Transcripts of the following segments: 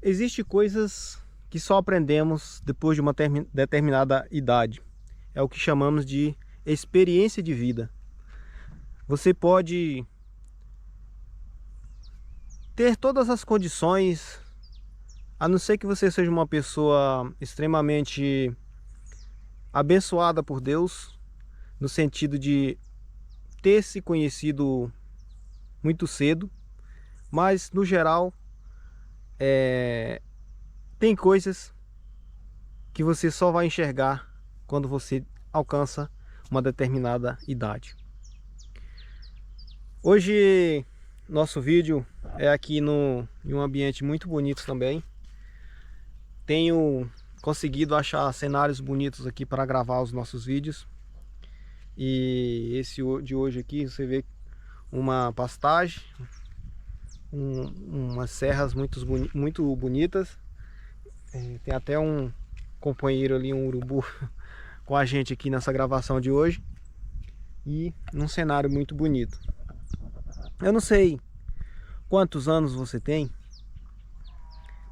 Existem coisas que só aprendemos depois de uma determinada idade. É o que chamamos de experiência de vida. Você pode ter todas as condições, a não ser que você seja uma pessoa extremamente abençoada por Deus, no sentido de ter se conhecido muito cedo, mas no geral tem coisas que você só vai enxergar quando você alcança uma determinada idade. Hoje nosso vídeo é aqui em um ambiente muito bonito também. Tenho conseguido achar cenários bonitos aqui para gravar os nossos vídeos. E esse de hoje aqui você vê uma pastagem, umas serras muito bonitas. Tem até um companheiro ali, um urubu, com a gente aqui nessa gravação de hoje. E num cenário muito bonito. Eu não sei quantos anos você tem,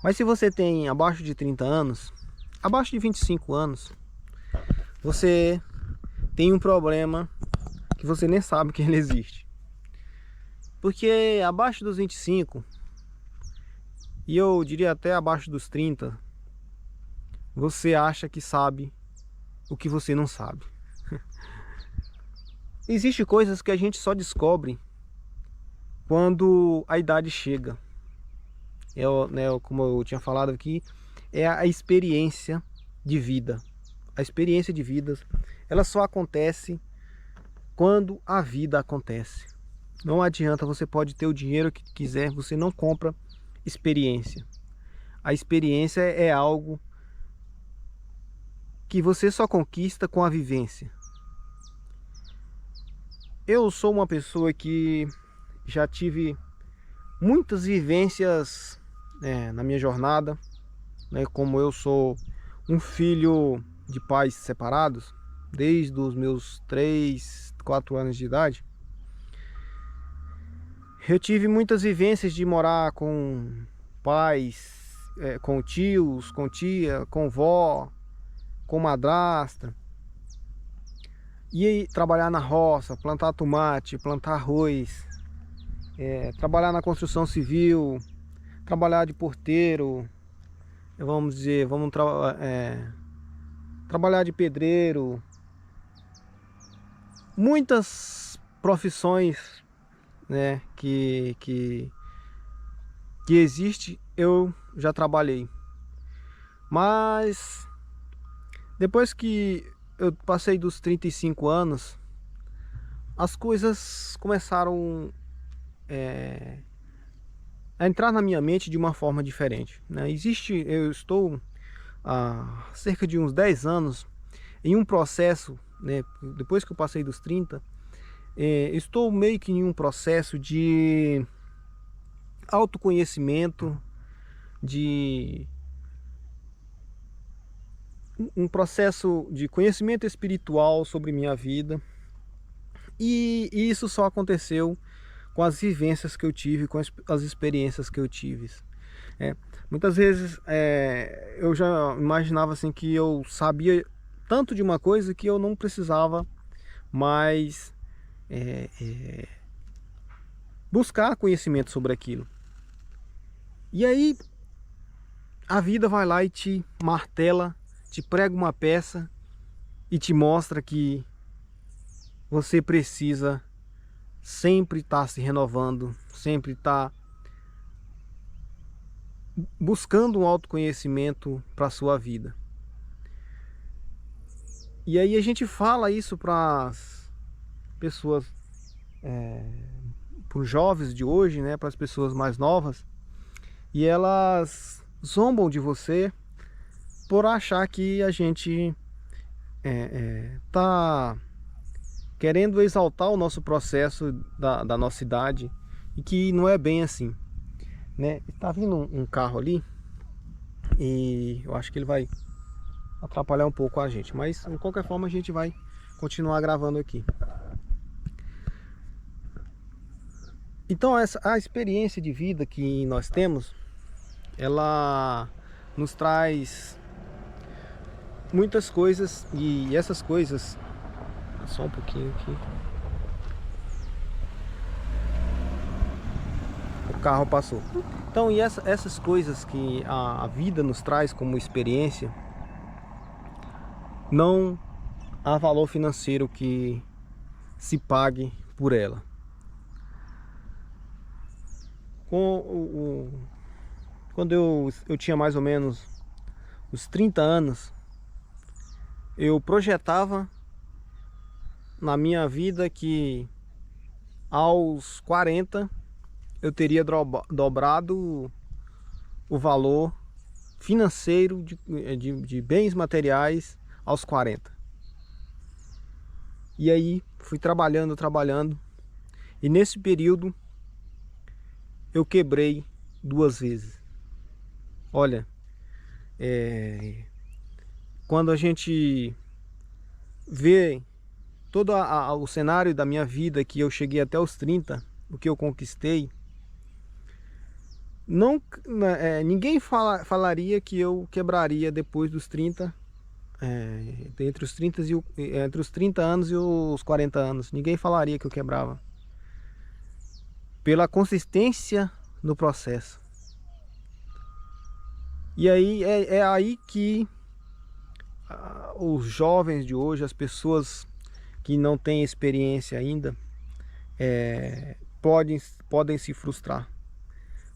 mas se você tem abaixo de 30 anos, abaixo de 25 anos, você tem um problema que você nem sabe que ele existe. Porque abaixo dos 25, e eu diria até abaixo dos 30, você acha que sabe o que você não sabe. Existem coisas que a gente só descobre quando a idade chega. Como eu tinha falado aqui, é a experiência de vida. A experiência de vida, ela só acontece quando a vida acontece. Não adianta, você pode ter o dinheiro que quiser, você não compra experiência. A experiência é algo que você só conquista com a vivência. Eu sou uma pessoa que já tive muitas vivências na minha jornada, como eu sou um filho de pais separados, desde os meus 3, 4 anos de idade. Eu tive muitas vivências de morar com pais, com tios, com tia, com vó, com madrasta. E aí, trabalhar na roça, plantar tomate, plantar arroz, trabalhar na construção civil, trabalhar de porteiro, vamos dizer, trabalhar de pedreiro. Muitas profissões, que existe, eu já trabalhei. Mas depois que eu passei dos 35 anos, as coisas começaram a entrar na minha mente de uma forma diferente, eu estou há cerca de uns 10 anos em um processo, depois que eu passei dos 30, estou meio que em um processo de autoconhecimento, de um processo de conhecimento espiritual sobre minha vida. E isso só aconteceu com as vivências que eu tive, com as experiências que eu tive. Muitas vezes eu já imaginava assim que eu sabia tanto de uma coisa que eu não precisava mais buscar conhecimento sobre aquilo. E aí a vida vai lá e te martela, te prega uma peça e te mostra que você precisa sempre estar se renovando, sempre estar buscando um autoconhecimento para a sua vida. E aí a gente fala isso para as pessoas, para os jovens de hoje, para as pessoas mais novas, e elas zombam de você por achar que a gente tá querendo exaltar o nosso processo da nossa idade, e que não é bem assim, Tá vindo um carro ali e eu acho que ele vai atrapalhar um pouco a gente, mas de qualquer forma a gente vai continuar gravando aqui. Então a experiência de vida que nós temos, ela nos traz muitas coisas, e essas coisas, só um pouquinho aqui, o carro passou. Então, e essas coisas que a vida nos traz como experiência, não há valor financeiro que se pague por ela. Quando eu tinha mais ou menos os 30 anos, eu projetava na minha vida que aos 40 eu teria dobrado o valor financeiro de bens materiais aos 40. E aí fui trabalhando, e nesse período eu quebrei 2 vezes. Olha, quando a gente vê todo o cenário da minha vida, que eu cheguei até os 30, o que eu conquistei, ninguém falaria que eu quebraria depois dos 30, entre os 30 anos e os 40 anos. Ninguém falaria que eu quebrava, pela consistência no processo. E aí é aí que os jovens de hoje, as pessoas que não têm experiência ainda, podem se frustrar,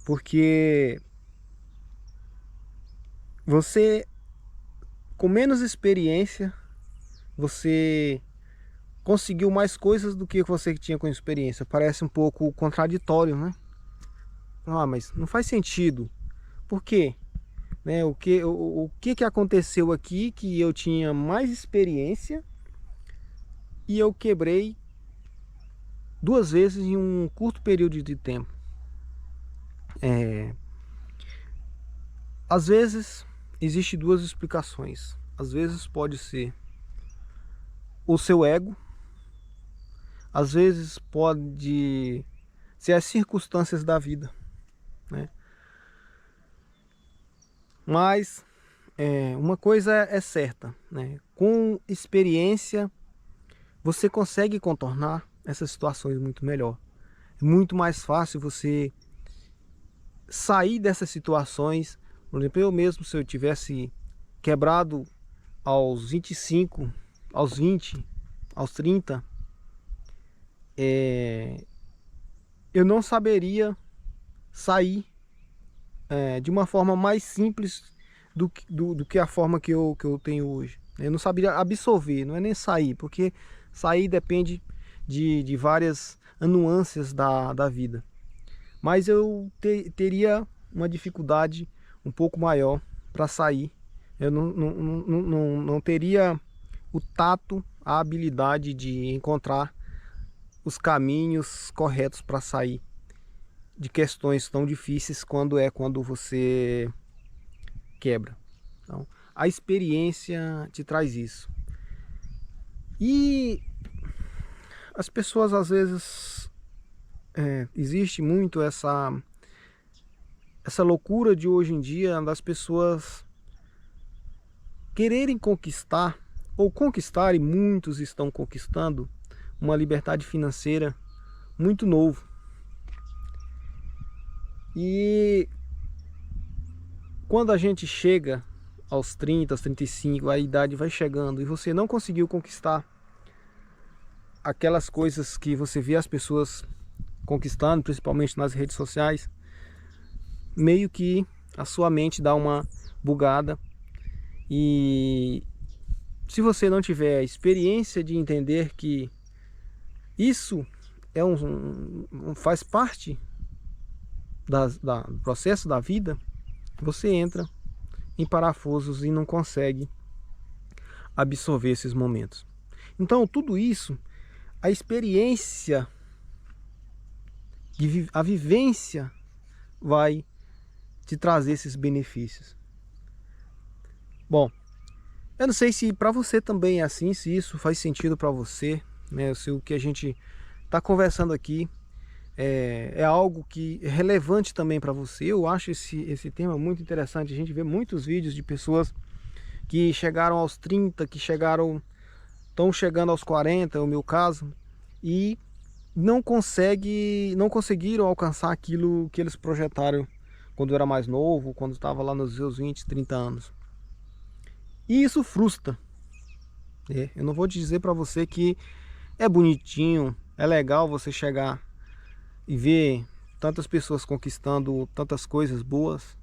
porque você, com menos experiência, você conseguiu mais coisas do que você que tinha com experiência. Parece um pouco contraditório, né? Mas não faz sentido. Por quê? O que aconteceu aqui que eu tinha mais experiência e eu quebrei 2 vezes em um curto período de tempo? Às vezes existe 2 explicações. Às vezes pode ser o seu ego, às vezes pode ser as circunstâncias da vida, né? Mas uma coisa é certa, né? Com experiência você consegue contornar essas situações muito melhor. É muito mais fácil você sair dessas situações. Por exemplo, eu mesmo, se eu tivesse quebrado aos 25, aos 20, aos 30, eu não saberia sair de uma forma mais simples do que a forma que eu tenho hoje. Eu não saberia absorver, não é nem sair, porque sair depende de várias nuances da vida. Mas eu teria uma dificuldade um pouco maior para sair. Eu não teria o tato, a habilidade de encontrar os caminhos corretos para sair de questões tão difíceis quando você quebra. Então, a experiência te traz isso. E as pessoas, às vezes, existe muito essa loucura de hoje em dia das pessoas quererem conquistar, ou conquistar, e muitos estão conquistando, uma liberdade financeira muito novo. E quando a gente chega aos 30, aos 35, a idade vai chegando e você não conseguiu conquistar aquelas coisas que você vê as pessoas conquistando, principalmente nas redes sociais, meio que a sua mente dá uma bugada. E se você não tiver a experiência de entender que isso faz parte do processo da vida, você entra em parafusos e não consegue absorver esses momentos. Então, tudo isso, a experiência, a vivência vai te trazer esses benefícios. Bom, eu não sei se para você também é assim, se isso faz sentido para você, né? Se o que a gente está conversando aqui é algo que é relevante também para você. Eu acho esse tema muito interessante. A gente vê muitos vídeos de pessoas que chegaram aos 30, que estão chegando aos 40, é o meu caso, e não conseguiram alcançar aquilo que eles projetaram quando era mais novo, quando estava lá nos seus 20, 30 anos. E isso frustra. Eu não vou te dizer para você que é bonitinho, é legal você chegar e ver tantas pessoas conquistando tantas coisas boas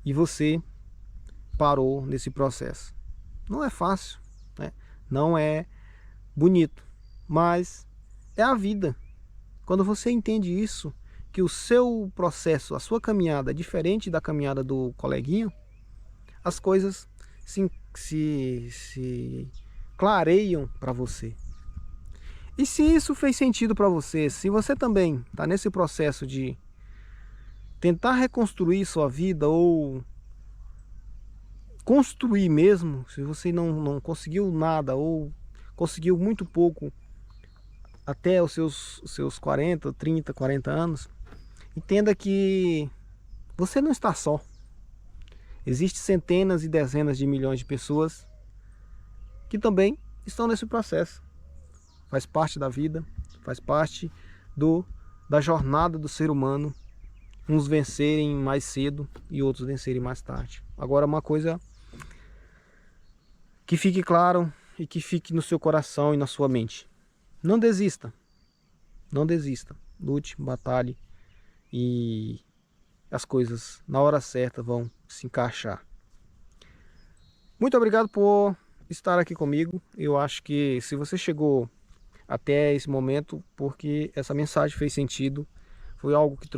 e você parou nesse processo. Não é fácil, né? Não é bonito, mas é a vida. Quando você entende isso, que o seu processo, a sua caminhada é diferente da caminhada do coleguinho, as coisas se clareiam para você. E se isso fez sentido para você, se você também está nesse processo de tentar reconstruir sua vida ou construir mesmo, se você não conseguiu nada ou conseguiu muito pouco até os seus 40, 30, 40 anos, entenda que você não está só. Existem centenas e dezenas de milhões de pessoas que também estão nesse processo. Faz parte da vida, faz parte da jornada do ser humano, uns vencerem mais cedo e outros vencerem mais tarde. Agora, uma coisa que fique claro e que fique no seu coração e na sua mente: não desista, não desista, lute, batalhe e as coisas na hora certa vão se encaixar. Muito obrigado por estar aqui comigo. Eu acho que se você chegou até esse momento, porque essa mensagem fez sentido, foi algo que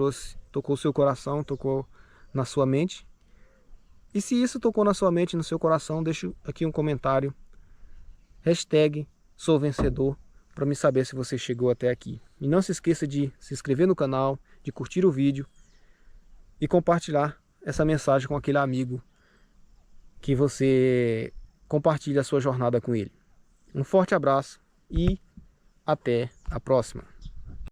tocou seu coração, tocou na sua mente. E se isso tocou na sua mente e no seu coração, deixe aqui um comentário, #SouVencedor, para me saber se você chegou até aqui. E não se esqueça de se inscrever no canal, de curtir o vídeo e compartilhar essa mensagem com aquele amigo que você compartilha a sua jornada com ele. Um forte abraço e até a próxima.